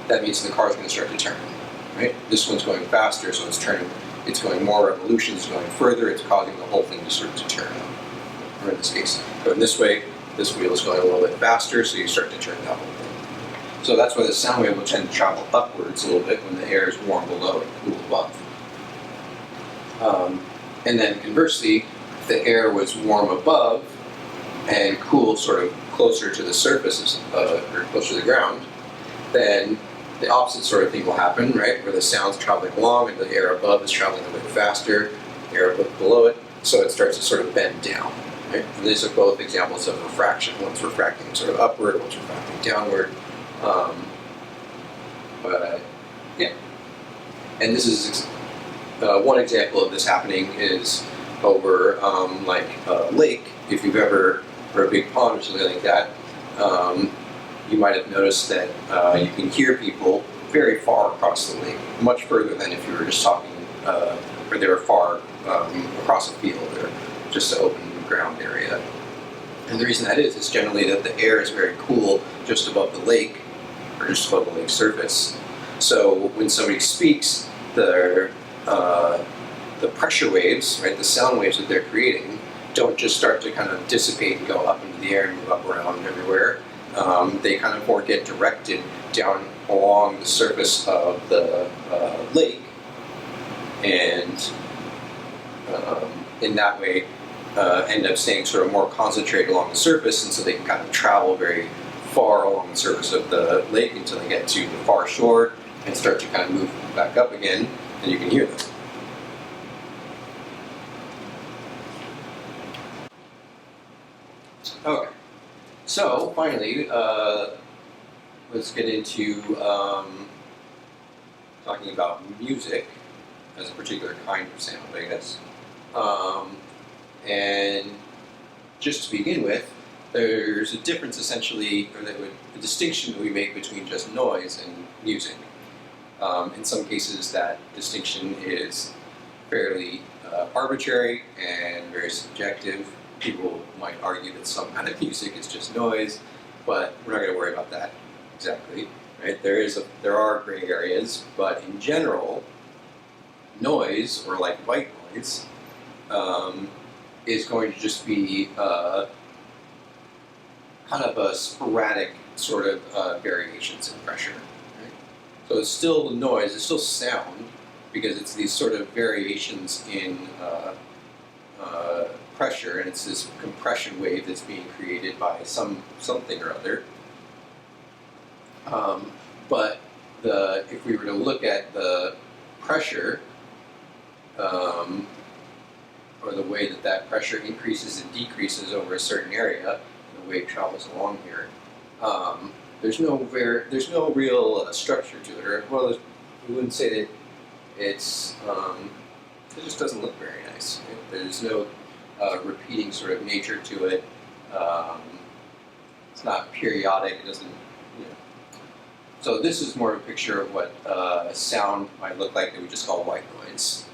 That means the car is going to start to turn. Right? This one's going faster, so it's turning. It's going more revolutions, going further. It's causing the whole thing to start to turn. Or in this case, going this way, this wheel is going a little bit faster, so you start to turn that whole thing. So that's why the sound wave will tend to travel upwards a little bit when the air is warm below and cool above. And then conversely, if the air was warm above and cool sort of closer to the surface, or closer to the ground, then the opposite sort of thing will happen, right? Where the sound's traveling along and the air above is traveling a bit faster, the air below it, so it starts to sort of bend down. Right? And these are both examples of refraction. One's refracting sort of upward, one's refracting downward. Yeah. And this is one example of this happening is over like a lake. If you've ever, or a big pond or something like that, you might have noticed that you can hear people very far across the lake, much further than if you were just talking, or they were far across a field or just an open ground area. And the reason that is generally that the air is very cool just above the lake, or just above the lake surface. So when somebody speaks, the pressure waves, right, the sound waves that they're creating, don't just start to kind of dissipate and go up into the air and move up around everywhere. They kind of more get directed down along the surface of the lake, and in that way end up staying sort of more concentrated along the surface, and so they can kind of travel very far along the surface of the lake until they get to the far shore and start to kind of move back up again, and you can hear them. Okay, so finally, let's get into talking about music as a particular kind of sound, I guess. And just to begin with, there's a difference essentially, or a distinction that we make between just noise and music. In some cases, that distinction is fairly arbitrary and very subjective. People might argue that some kind of music is just noise, but we're not going to worry about that exactly. Right? There are gray areas, but in general, noise, or like white noise, is going to just be kind of a sporadic sort of variations in pressure. Right? So it's still noise, it's still sound, because it's these sort of variations in pressure, and it's this compression wave that's being created by something or other. But if we were to look at the pressure, or the way that pressure increases and decreases over a certain area, the wave travels along here, there's no real structure to it, or well, we wouldn't say that it's it just doesn't look very nice. Right? There's no repeating sort of nature to it. It's not periodic. It doesn't. So this is more of a picture of what sound might look like that we just call white noise.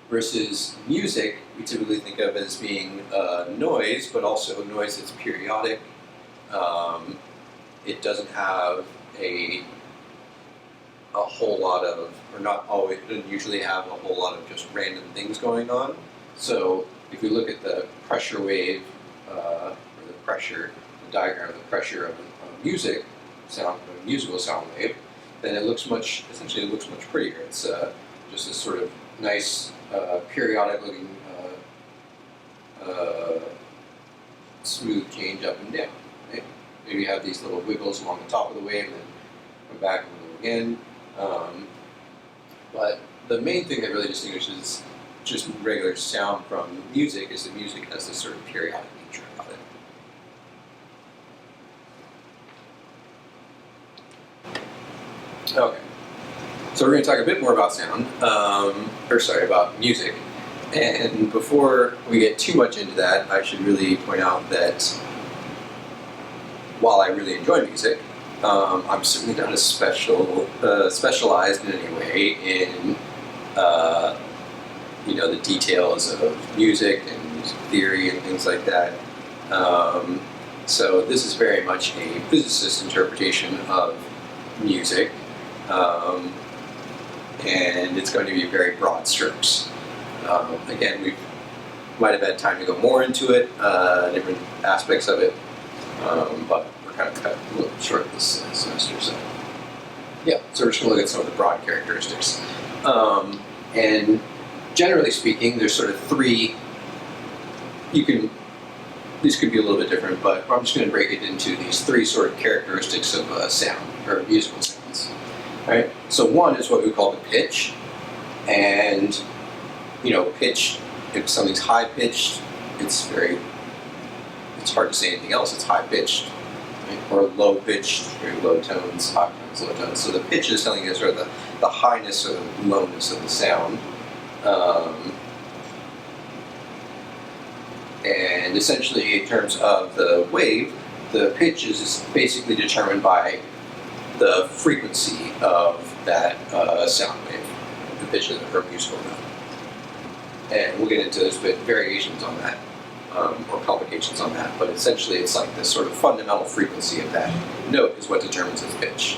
Versus music, we typically think of as being noise, but also noise that's periodic. It doesn't have a whole lot of, or not always, it doesn't usually have a whole lot of just random things going on. So if we look at the pressure wave, or the diagram of the pressure of a musical sound wave, then it looks much prettier. It's just this sort of nice, periodic looking, smooth change up and down. Right? Maybe you have these little wiggles along the top of the wave and then come back and move again. But the main thing that really distinguishes just regular sound from music is that music has this sort of periodic nature about it. Okay, so we're going to talk a bit more about sound, about music. And before we get too much into that, I should really point out that while I really enjoy music, I'm certainly not as specialized in any way in the details of music and music theory and things like that. So this is very much a physicist's interpretation of music, and it's going to be very broad strokes. Again, we might have had time to go more into it, different aspects of it, but we're kind of cut a little short this semester. So yeah, so we're just going to look at some of the broad characteristics. And generally speaking, there's sort of three. These could be a little bit different, but I'm just going to break it into these three sort of characteristics of sound, or musical sounds. Right? So one is what we call the pitch, and pitch. If something's high pitched, it's hard to say anything else. It's high pitched, right? Or low pitched, very low tones, high tones, low tones. So the pitch is telling you sort of the highness or the lowness of the sound. And essentially, in terms of the wave, the pitch is basically determined by the frequency of that sound wave, the pitch of the musical note. And we'll get into this bit variations on that, or complications on that, but essentially it's like this sort of fundamental frequency of that note is what determines its pitch.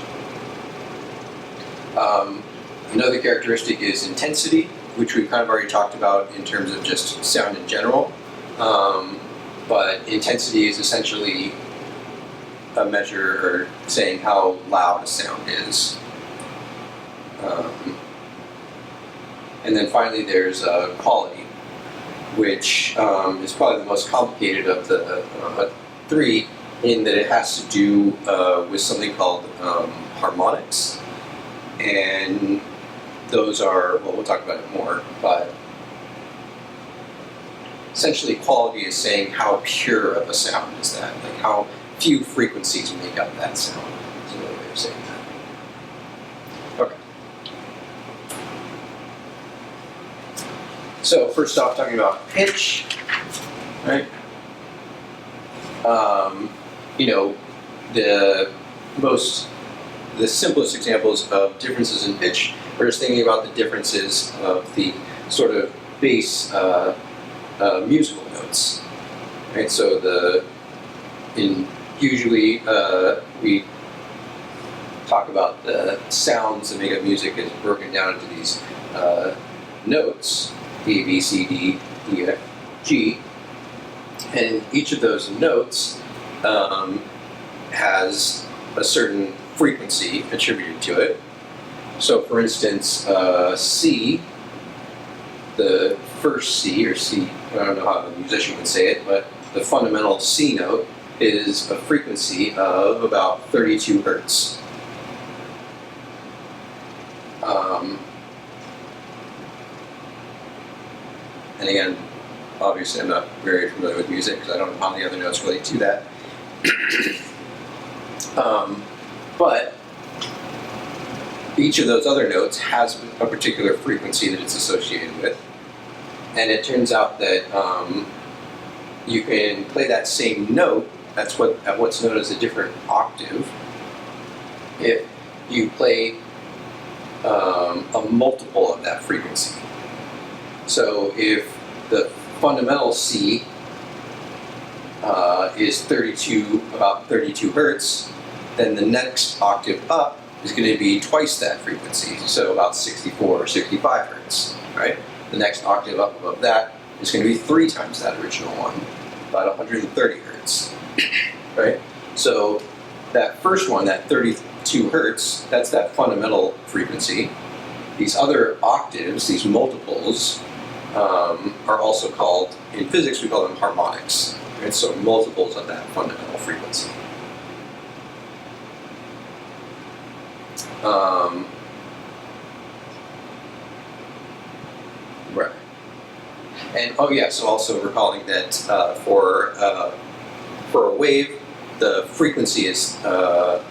Another characteristic is intensity, which we've kind of already talked about in terms of just sound in general. But intensity is essentially a measure or saying how loud a sound is. And then finally there's quality, which is probably the most complicated of the three, in that it has to do with something called harmonics. And those are, well, we'll talk about it more, but essentially quality is saying how pure of a sound is that, like how few frequencies make up that sound, is another way of saying that. Okay. So first off, talking about pitch, right? You know, the simplest examples of differences in pitch, we're just thinking about the differences of the sort of bass musical notes, right? So usually we talk about the sounds that make up music is broken down into these notes, A, B, C, D, E, F, G, and each of those notes has a certain frequency attributed to it. So for instance, C, the first C, or C, I don't know how the musician would say it, but the fundamental C note is a frequency of about 32 hertz. And again, obviously I'm not very familiar with music because I don't know how the other notes relate to that. But each of those other notes has a particular frequency that it's associated with. And it turns out that you can play that same note, that's what's known as a different octave, if you play a multiple of that frequency. So if the fundamental C is about 32 hertz, then the next octave up is going to be twice that frequency, so about 64 or 65 hertz, right? The next octave up above that is going to be 3 times that original one, about 130 hertz, right? So that first one, that 32 hertz, that's that fundamental frequency. These other octaves, these multiples, are also called, in physics we call them harmonics, right? So multiples of that fundamental frequency. Right. And oh yeah, so also recalling that for a wave, the frequency is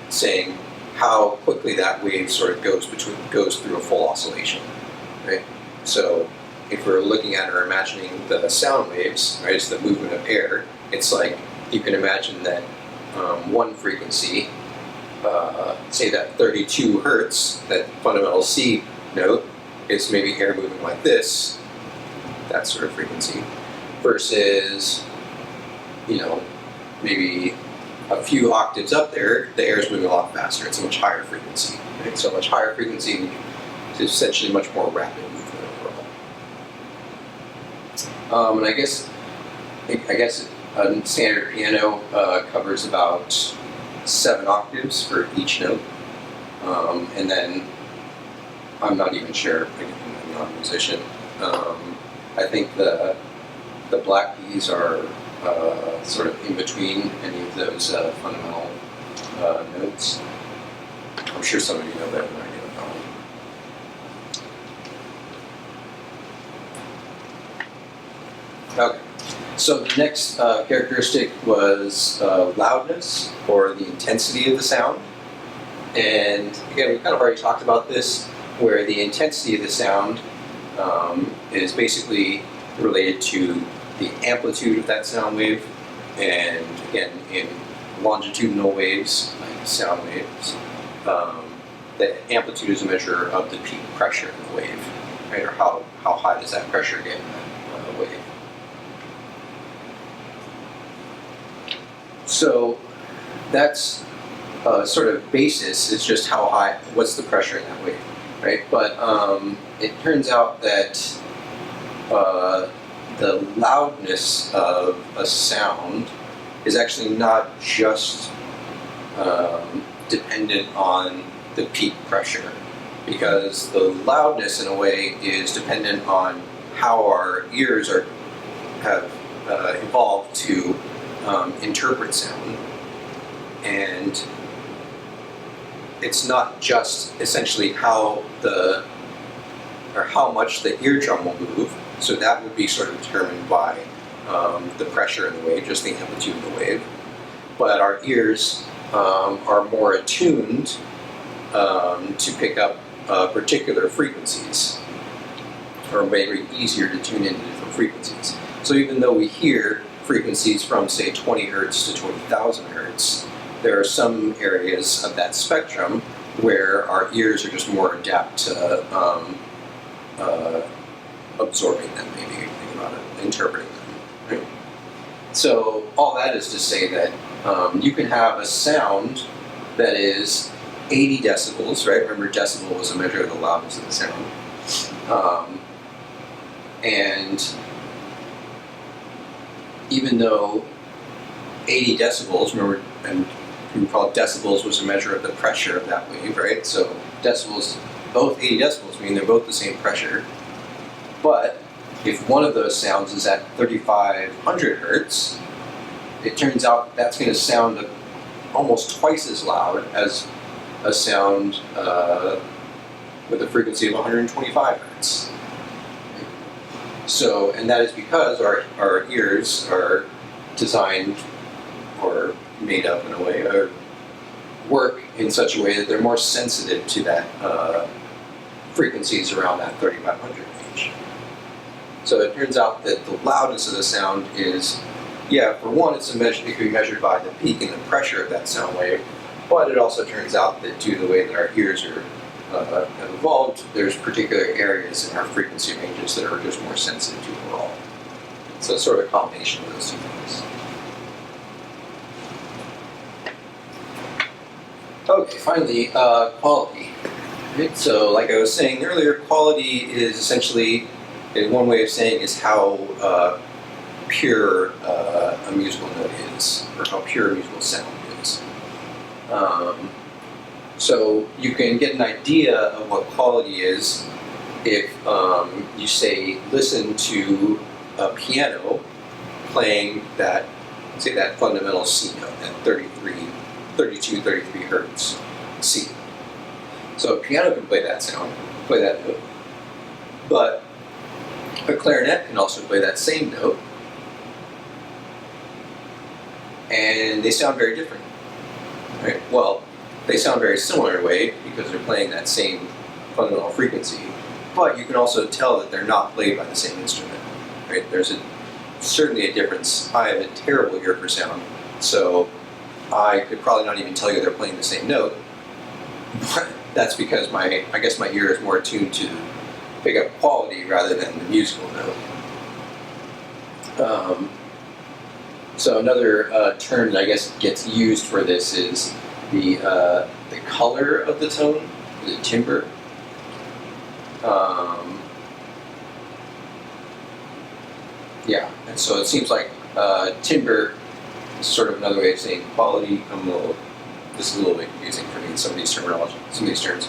saying how quickly that wave sort of goes through a full oscillation, right? So if we're looking at or imagining the sound waves, right, it's the movement of air. It's like you can imagine that one frequency, say that 32 hertz, that fundamental C note, is maybe air moving like this, that sort of frequency, versus, you know, maybe a few octaves up there, the air is moving a lot faster. It's a much higher frequency. Right? So much higher frequency is essentially much more rapid movement overall. And I guess a standard piano covers about 7 octaves for each note, and then I'm not even sure. I'm not a musician. I think the black keys are sort of in between any of those fundamental notes. I'm sure some of you know better than I do. Okay, so the next characteristic was loudness, or the intensity of the sound. And again, we kind of already talked about this, where the intensity of the sound is basically related to the amplitude of that sound wave. And again, in longitudinal waves, like sound waves, the amplitude is a measure of the peak pressure in the wave, right? Or how high does that pressure get in that wave. So that's sort of basis is just how high, what's the pressure in that wave. right? But it turns out that the loudness of a sound is actually not just dependent on the peak pressure, because the loudness in a way is dependent on how our ears have evolved to interpret sound. And it's not just essentially how much the eardrum will move, so that would be sort of determined by the pressure in the wave, just the amplitude of the wave. But our ears are more attuned to pick up particular frequencies, or maybe easier to tune into different frequencies. So even though we hear frequencies from, say, 20 hertz to 20,000 hertz, there are some areas of that spectrum where our ears are just more adept to absorbing them, maybe think about it, interpreting them. Right? So all that is to say that you can have a sound that is 80 decibels, right? Remember, decibel was a measure of the loudness of the sound. And even though 80 decibels, remember, and we call decibels was a measure of the pressure of that wave, right? So decibels, both 80 decibels mean they're both the same pressure. But if one of those sounds is at 3,500 hertz, it turns out that's going to sound almost twice as loud as a sound with a frequency of 125 hertz. So, and that is because our ears are designed or made up in a way, or work in such a way that they're more sensitive to that frequencies around that 3,500 range. So it turns out that the loudness of the sound is, yeah, for one, it can be measured by the peak and the pressure of that sound wave, but it also turns out that due to the way that our ears are have evolved, there's particular areas in our frequency ranges that are just more sensitive to overall. So it's sort of a combination of those two things. Okay, finally, quality. Right? So like I was saying earlier, quality is essentially, one way of saying is how pure a musical note is, or how pure a musical sound is. So you can get an idea of what quality is if you say, listen to a piano playing that, say that fundamental C note, that 32, 33 hertz C. So a piano can play that sound, play that note, but a clarinet can also play that same note, and they sound very different. Right? Well, they sound very similar in a way because they're playing that same fundamental frequency, but you can also tell that they're not played by the same instrument. Right? There's certainly a difference. I have a terrible ear for sound, so I could probably not even tell you they're playing the same note. But that's because I guess my ear is more attuned to pick up quality rather than the musical note. So another term that I guess gets used for this is the color of the tone, the timbre. Yeah, and so it seems like timbre is sort of another way of saying quality. This is a little bit confusing for me, some of these terms.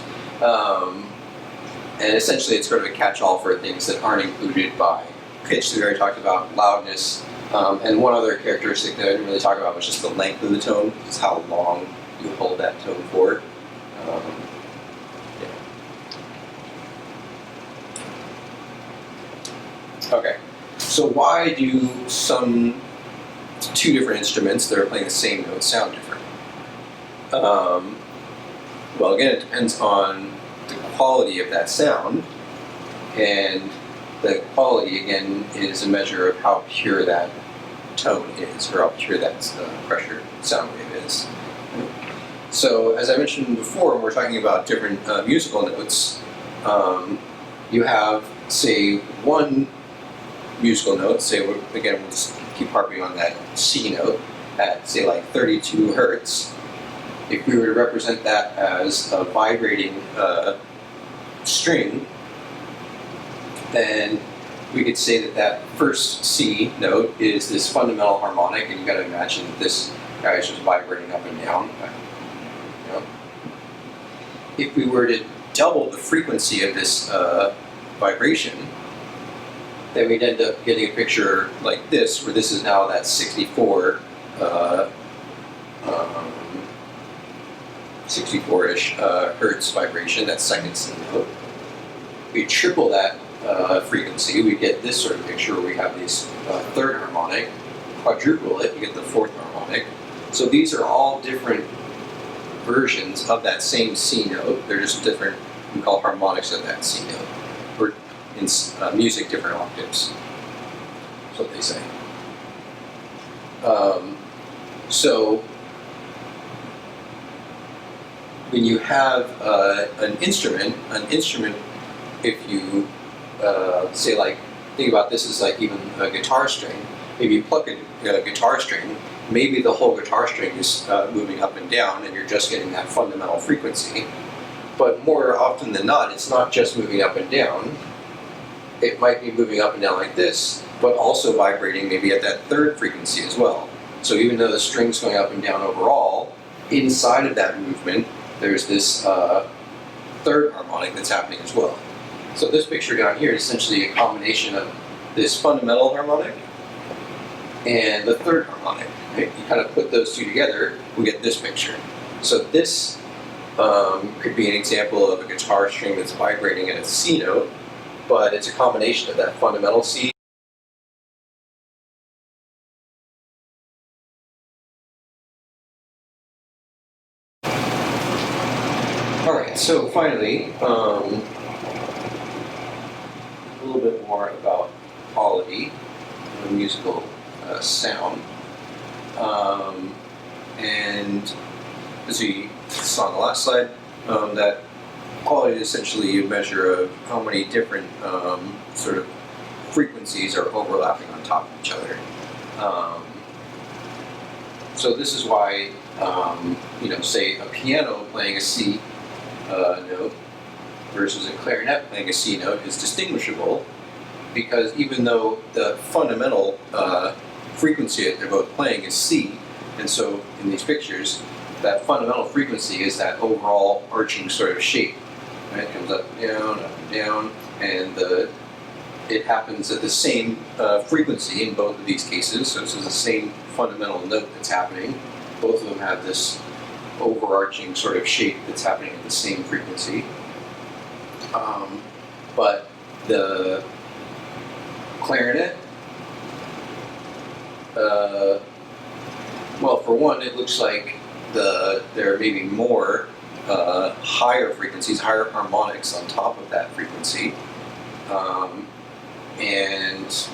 And essentially it's sort of a catch-all for things that aren't included by pitch that we already talked about, loudness, and one other characteristic that I didn't really talk about was just the length of the tone, is how long you hold that tone for. Okay, so why do two different instruments that are playing the same note sound different? Well, again, it depends on the quality of that sound, and the quality, again, is a measure of how pure that tone is, or how pure that pressure sound wave is. So, as I mentioned before, when we're talking about different musical notes, you have, say, one musical note, say, again, we'll just keep harping on that C note at, say, like 32 hertz. If we were to represent that as a vibrating string, then we could say that that first C note is this fundamental harmonic, and you got to imagine that this guy is just vibrating up and down. You know. If we were to double the frequency of this vibration, then we'd end up getting a picture like this, where this is now that 64-ish hertz vibration, that second C note. We triple that frequency, we get this sort of picture where we have this third harmonic. Quadruple it, you get the fourth harmonic. So these are all different versions of that same C note. They're just different, we call harmonics of that C note. Or in music, different octaves. That's what they say. So when you have an instrument, if you say, like, think about this as like even a guitar string. Maybe you pluck a guitar string, maybe the whole guitar string is moving up and down, and you're just getting that fundamental frequency. But more often than not, it's not just moving up and down. It might be moving up and down like this, but also vibrating maybe at that third frequency as well. So even though the string's going up and down overall, inside of that movement, there's this third harmonic that's happening as well. So this picture down here is essentially a combination of this fundamental harmonic and the third harmonic. Right? You kind of put those two together, we get this picture. So this could be an example of a guitar string that's vibrating at a C note, but it's a combination of that fundamental C. Alright, so finally, a little bit more about quality of musical sound. And as we saw on the last slide, that quality is essentially a measure of how many different sort of frequencies are overlapping on top of each other. So this is why, say a piano playing a C note versus a clarinet playing a C note is distinguishable, because even though the fundamental frequency that they're both playing is C, and so in these pictures, that fundamental frequency is that overall arching sort of shape. Right? It comes up and down, and it happens at the same frequency in both of these cases, so this is the same fundamental note that's happening. Both of them have this overarching sort of shape that's happening at the same frequency. But the clarinet, well, for one, it looks like there may be more higher frequencies, higher harmonics on top of that frequency. And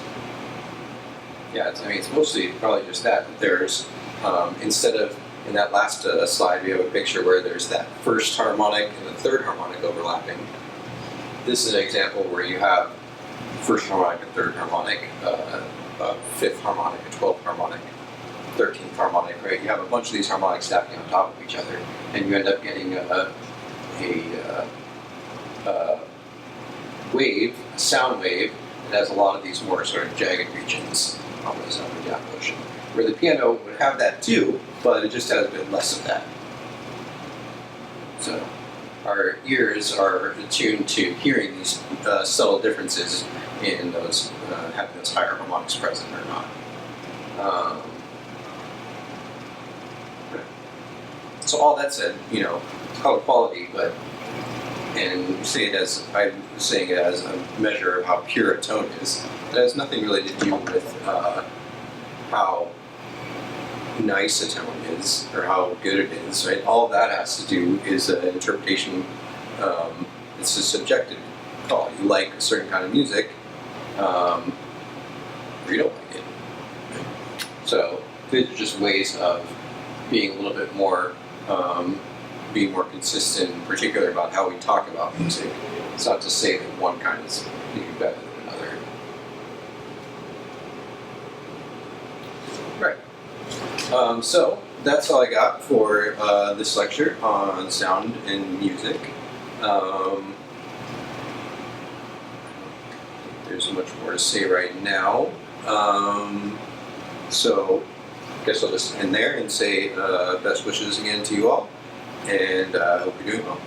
yeah, it's mostly probably just that. There's, instead of, in that last slide, we have a picture where there's that first harmonic and the third harmonic overlapping. This is an example where you have first harmonic, a third harmonic, a fifth harmonic, a 12th harmonic, 13th harmonic, right? You have a bunch of these harmonics stacking on top of each other, and you end up getting a wave, a sound wave, that has a lot of these more sort of jagged regions on this up and down motion. Where the piano would have that too, but it just has a bit less of that. So our ears are attuned to hearing these subtle differences in those, having those higher harmonics present or not. So all that said, call it quality, and you say it as, I'm saying it as a measure of how pure a tone is. It has nothing really to do with how nice a tone is or how good it is, right? All that has to do is an interpretation. It's a subjective call. You like a certain kind of music, or you don't like it. So these are just ways of being a little bit more, being more consistent, in particular about how we talk about music. It's not to say that one kind is maybe better than another. Right. So that's all I got for this lecture on sound and music. there's much more to say right now. So I guess I'll just end there and say best wishes again to you all, and I hope you're doing well.